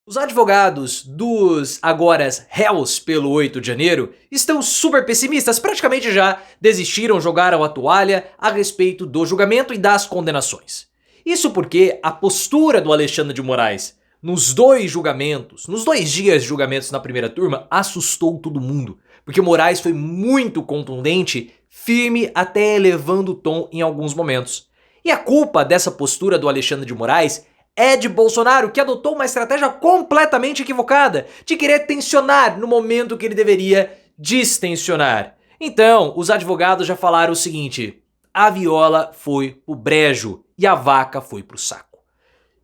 Os advogados dos agora réus pelo 8 de janeiro estão super pessimistas, praticamente já desistiram, jogaram a toalha a respeito do julgamento e das condenações. Isso porque a postura do Alexandre de Moraes nos dois julgamentos, nos 2 dias de julgamentos na primeira turma, assustou todo mundo. Porque Moraes foi muito contundente, firme, até elevando o tom em alguns momentos. E a culpa dessa postura do Alexandre de Moraes é de Bolsonaro, que adotou uma estratégia completamente equivocada de querer tensionar no momento que ele deveria distensionar. Então, os advogados já falaram o seguinte: a viola foi pro brejo e a vaca foi pro saco.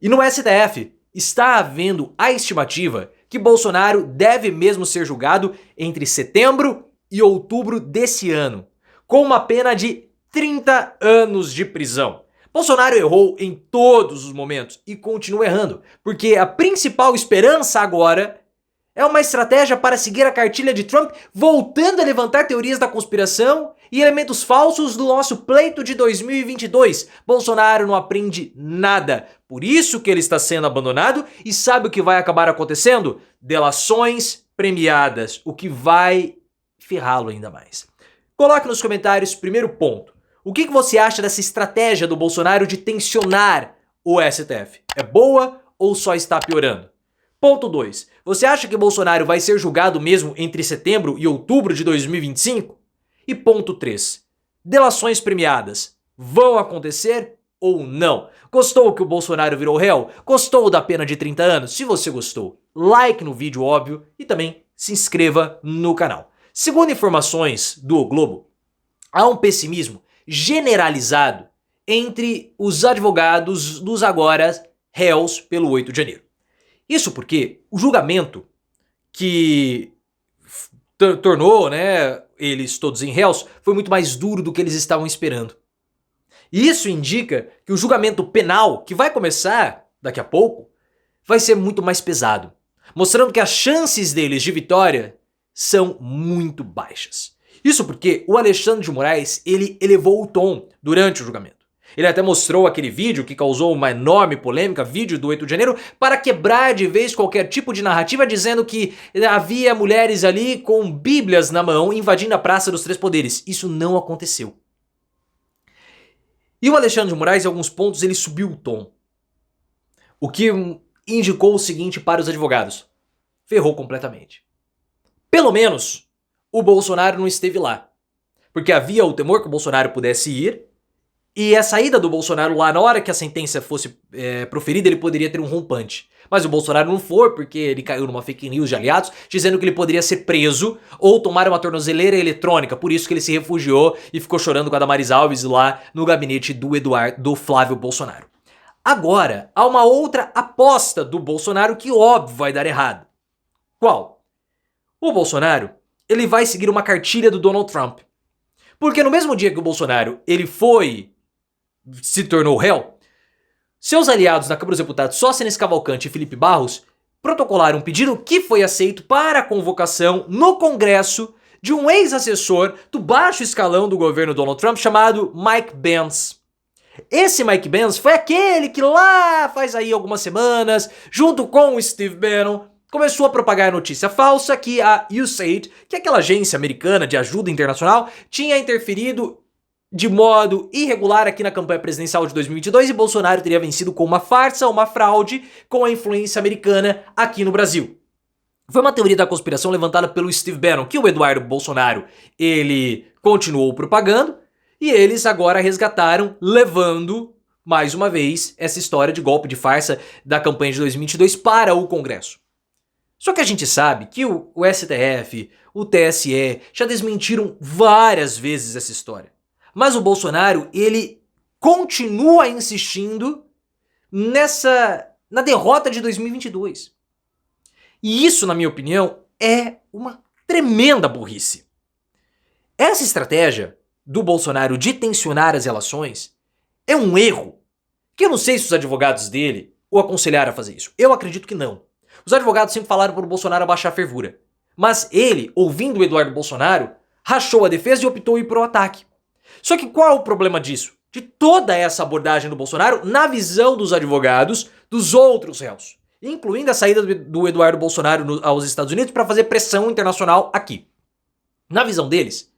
E no STF está havendo a estimativa que Bolsonaro deve mesmo ser julgado entre setembro e outubro desse ano, com uma pena de 30 anos de prisão. Bolsonaro errou em todos os momentos e continua errando, porque a principal esperança agora é uma estratégia para seguir a cartilha de Trump, voltando a levantar teorias da conspiração e elementos falsos do nosso pleito de 2022. Bolsonaro não aprende nada, por isso que ele está sendo abandonado, e sabe o que vai acabar acontecendo? Delações premiadas, o que vai ferrá-lo ainda mais. Coloque nos comentários primeiro ponto. O que você acha dessa estratégia do Bolsonaro de tensionar o STF? É boa ou só está piorando? Ponto 2. Você acha que Bolsonaro vai ser julgado mesmo entre setembro e outubro de 2025? E ponto 3. Delações premiadas vão acontecer ou não? Gostou que o Bolsonaro virou réu? Gostou da pena de 30 anos? Se você gostou, like no vídeo, óbvio, e também se inscreva no canal. Segundo informações do O Globo, há um pessimismo generalizado entre os advogados dos agora réus pelo 8 de janeiro. Isso porque o julgamento que tornou, eles todos em réus foi muito mais duro do que eles estavam esperando. E isso indica que o julgamento penal, que vai começar daqui a pouco, vai ser muito mais pesado, mostrando que as chances deles de vitória são muito baixas. Isso porque o Alexandre de Moraes, ele elevou o tom durante o julgamento. Ele até mostrou aquele vídeo que causou uma enorme polêmica, vídeo do 8 de janeiro, para quebrar de vez qualquer tipo de narrativa dizendo que havia mulheres ali com bíblias na mão invadindo a Praça dos Três Poderes. Isso não aconteceu. E o Alexandre de Moraes, em alguns pontos, ele subiu o tom. O que indicou o seguinte para os advogados: ferrou completamente. Pelo menos o Bolsonaro não esteve lá, porque havia o temor que o Bolsonaro pudesse ir, e a saída do Bolsonaro lá, na hora que a sentença fosse proferida, ele poderia ter um rompante. Mas o Bolsonaro não foi, porque ele caiu numa fake news de aliados, dizendo que ele poderia ser preso ou tomar uma tornozeleira eletrônica. Por isso que ele se refugiou e ficou chorando com a Damares Alves lá no gabinete do Flávio Bolsonaro. Agora, há uma outra aposta do Bolsonaro que, óbvio, vai dar errado. Qual? O Bolsonaro, ele vai seguir uma cartilha do Donald Trump. Porque no mesmo dia que o Bolsonaro se tornou réu, seus aliados na Câmara dos Deputados, Sóstenes Cavalcante e Felipe Barros, protocolaram um pedido que foi aceito para a convocação no Congresso de um ex-assessor do baixo escalão do governo Donald Trump chamado Mike Pence. Esse Mike Pence foi aquele que lá faz aí algumas semanas, junto com o Steve Bannon, começou a propagar a notícia falsa que a USAID, que é aquela agência americana de ajuda internacional, tinha interferido de modo irregular aqui na campanha presidencial de 2022 e Bolsonaro teria vencido com uma farsa, uma fraude com a influência americana aqui no Brasil. Foi uma teoria da conspiração levantada pelo Steve Bannon, que o Eduardo Bolsonaro, ele continuou propagando, e eles agora resgataram, levando, mais uma vez, essa história de golpe de farsa da campanha de 2022 para o Congresso. Só que a gente sabe que o STF, o TSE, já desmentiram várias vezes essa história. Mas o Bolsonaro, ele continua insistindo na derrota de 2022. E isso, na minha opinião, é uma tremenda burrice. Essa estratégia do Bolsonaro de tensionar as relações é um erro, que eu não sei se os advogados dele o aconselharam a fazer isso. Eu acredito que não. Os advogados sempre falaram para o Bolsonaro abaixar a fervura. Mas ele, ouvindo o Eduardo Bolsonaro, rachou a defesa e optou ir para o ataque. Só que qual é o problema disso? De toda essa abordagem do Bolsonaro na visão dos advogados dos outros réus. incluindo a saída do Eduardo Bolsonaro aos Estados Unidos para fazer pressão internacional aqui. Na visão deles,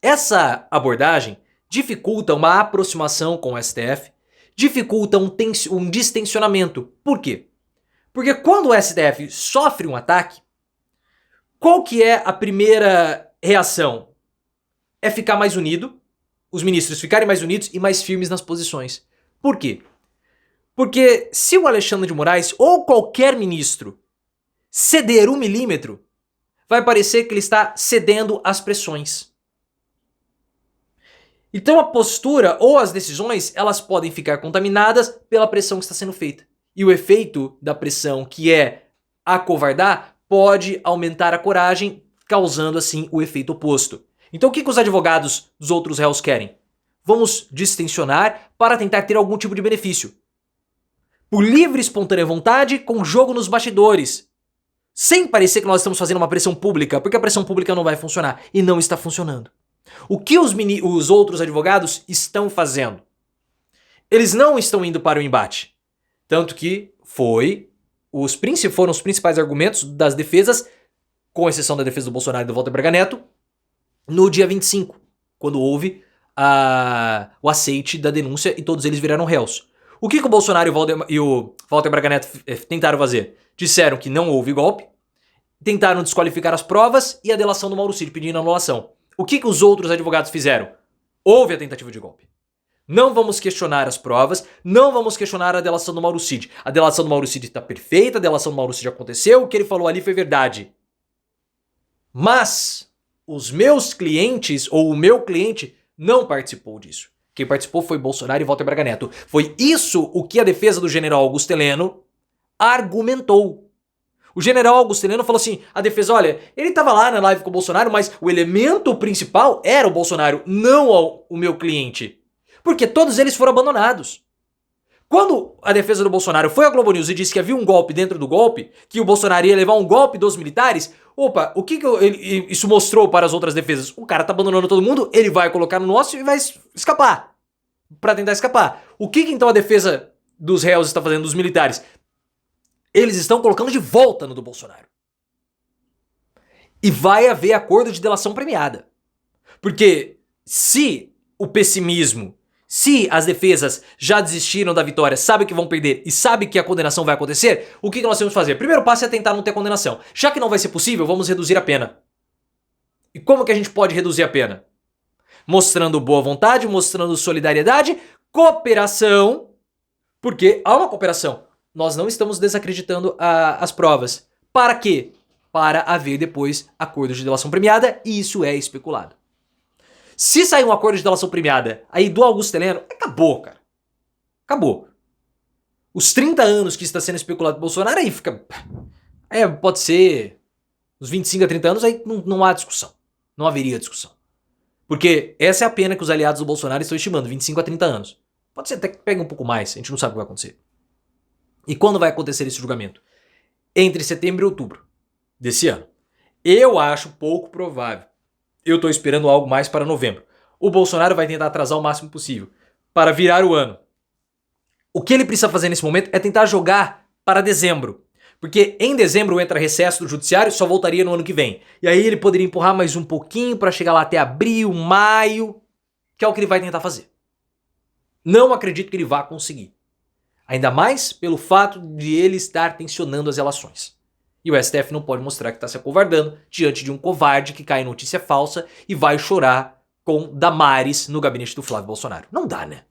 essa abordagem dificulta uma aproximação com o STF, dificulta um distensionamento. Por quê? Porque quando o STF sofre um ataque, qual que é a primeira reação? É ficar mais unido, os ministros ficarem mais unidos e mais firmes nas posições. Por quê? Porque se o Alexandre de Moraes ou qualquer ministro ceder 1 milímetro, vai parecer que ele está cedendo às pressões. Então a postura ou as decisões, elas podem ficar contaminadas pela pressão que está sendo feita. E o efeito da pressão, que é acovardar, pode aumentar a coragem, causando assim o efeito oposto. Então o que os advogados dos outros réus querem? Vamos distensionar para tentar ter algum tipo de benefício. Por livre e espontânea vontade, com jogo nos bastidores. Sem parecer que nós estamos fazendo uma pressão pública, porque a pressão pública não vai funcionar. E não está funcionando. O que os outros advogados estão fazendo? Eles não estão indo para o embate. Tanto que foram os principais argumentos das defesas, com exceção da defesa do Bolsonaro e do Walter Braga Neto, no dia 25, quando houve o aceite da denúncia e todos eles viraram réus. O que o Bolsonaro e o Walter Braga Neto tentaram fazer? Disseram que não houve golpe, tentaram desqualificar as provas e a delação do Mauro Cid, pedindo anulação. O que os outros advogados fizeram? Houve a tentativa de golpe. Não vamos questionar as provas, não vamos questionar a delação do Mauro Cid. A delação do Mauro Cid está perfeita, a delação do Mauro Cid aconteceu, o que ele falou ali foi verdade. Mas os meus clientes, ou o meu cliente, não participou disso. Quem participou foi Bolsonaro e Walter Braga Neto. Foi isso o que a defesa do general Augusto Heleno argumentou. O general Augusto Heleno falou assim, a defesa, olha, ele estava lá na live com o Bolsonaro, mas o elemento principal era o Bolsonaro, não o meu cliente. Porque todos eles foram abandonados. Quando a defesa do Bolsonaro foi à Globo News e disse que havia um golpe dentro do golpe, que o Bolsonaro ia levar um golpe dos militares, opa, o que isso mostrou para as outras defesas? O cara tá abandonando todo mundo, ele vai colocar no nosso e vai escapar. Para tentar escapar. O que então a defesa dos réus está fazendo, dos militares? Eles estão colocando de volta no do Bolsonaro. E vai haver acordo de delação premiada. Porque se o pessimismo, se as defesas já desistiram da vitória, sabem que vão perder e sabem que a condenação vai acontecer, o que nós temos que fazer? Primeiro passo é tentar não ter condenação. Já que não vai ser possível, vamos reduzir a pena. E como que a gente pode reduzir a pena? Mostrando boa vontade, mostrando solidariedade, cooperação, porque há uma cooperação. Nós não estamos desacreditando as provas. Para quê? Para haver depois acordo de delação premiada, e isso é especulado. Se sair um acordo de delação premiada aí do Augusto Heleno, acabou, cara. Acabou. Os 30 anos que está sendo especulado do Bolsonaro, aí fica... pode ser uns 25 a 30 anos, aí não há discussão. Não haveria discussão. Porque essa é a pena que os aliados do Bolsonaro estão estimando, 25 a 30 anos. Pode ser até que pegue um pouco mais, a gente não sabe o que vai acontecer. E quando vai acontecer esse julgamento? Entre setembro e outubro desse ano. Eu acho pouco provável. Eu estou esperando algo mais para novembro. O Bolsonaro vai tentar atrasar o máximo possível para virar o ano. O que ele precisa fazer nesse momento é tentar jogar para dezembro. Porque em dezembro entra recesso do judiciário, só voltaria no ano que vem. E aí ele poderia empurrar mais um pouquinho para chegar lá até abril, maio, que é o que ele vai tentar fazer. Não acredito que ele vá conseguir. Ainda mais pelo fato de ele estar tensionando as relações. E o STF não pode mostrar que está se acovardando diante de um covarde que cai em notícia falsa e vai chorar com Damares no gabinete do Flávio Bolsonaro. Não dá, né?